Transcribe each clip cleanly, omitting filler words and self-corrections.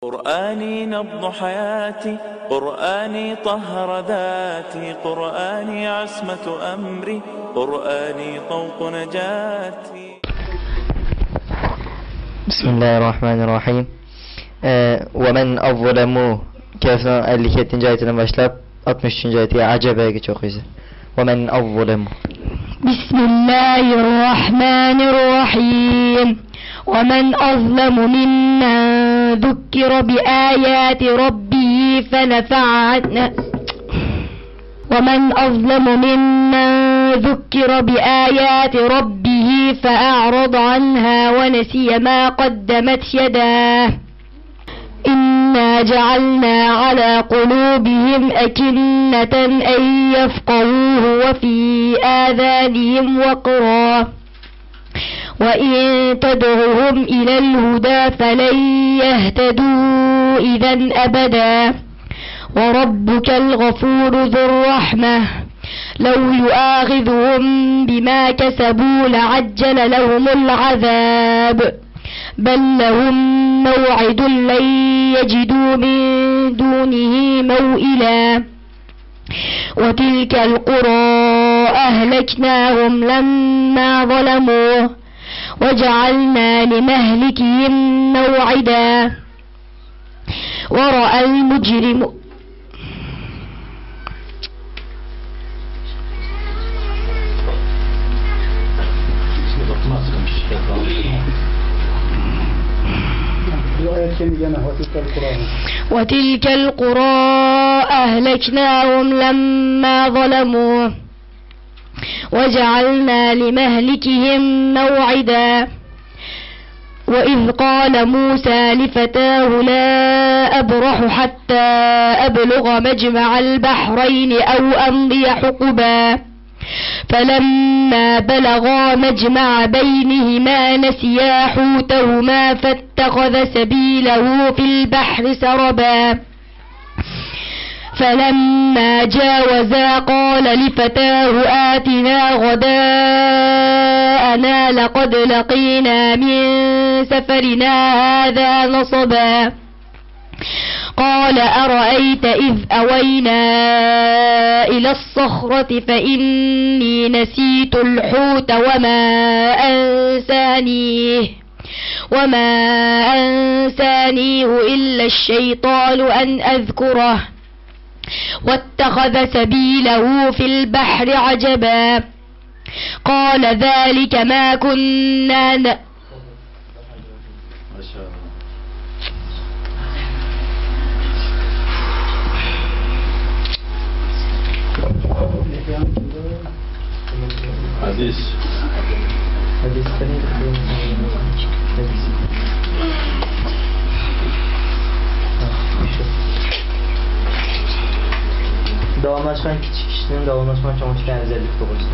قرآني نبض حياتي، قرآني طهر ذاتي، قرآني عصمة أمري، قرآني طوق نجاتي. بسم الله الرحمن الرحيم. ومن أظلم kafirun 57. ayetinden başlayıp 63. ayetiye acebeye geç okuyacağız. ومن أظلم. بسم الله الرحمن الرحيم. ومن أظلم ممن ذكر بآيات ربه فنفعنا ومن أظلم ممن ذكر بآيات ربه فأعرض عنها ونسي ما قدمت يداه إنا جعلنا على قلوبهم أكنة أن يفقهوه وفي آذانهم وقرا وإن تدعهم إلى الهدى فلن يهتدوا إذا أبدا وربك الغفور ذو الرحمة لو يؤاخذهم بما كسبوا لعجل لهم العذاب بل لهم موعد لن يجدوا من دونه موئلا وتلك القرى أهلكناهم لما ظلموا وجعلنا لمهلكهم موعدا ورأى المجرم وتلك القرى أهلكناهم لما ظلموا وجعلنا لمهلكهم موعدا وإذ قال موسى لفتاه لا أبرح حتى أبلغ مجمع البحرين أو أمضي حقبا فلما بلغا مجمع بينهما نسيا حوتهما فاتخذ سبيله في البحر سربا فلما جاوزا قال لفتاه آتنا غداءنا لقد لقينا من سفرنا هذا نصبا قال أرأيت إذ أوينا إلى الصخرة فإني نسيت الحوت وما أنسانيه إلا الشيطان أن أذكره واتخذ سبيله في البحر عجبا قال ذلك ما كنا حديث Davamlaşman küçük kişinin davamlaşman çok güzellik doğrusu.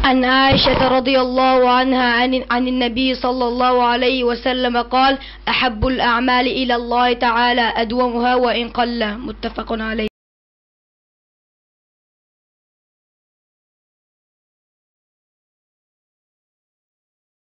عن عائشة رضي الله عنها عن النبي صلى الله عليه وسلم قال أحب الأعمال إلى الله تعالى أدومها وإن قل متفق عليه.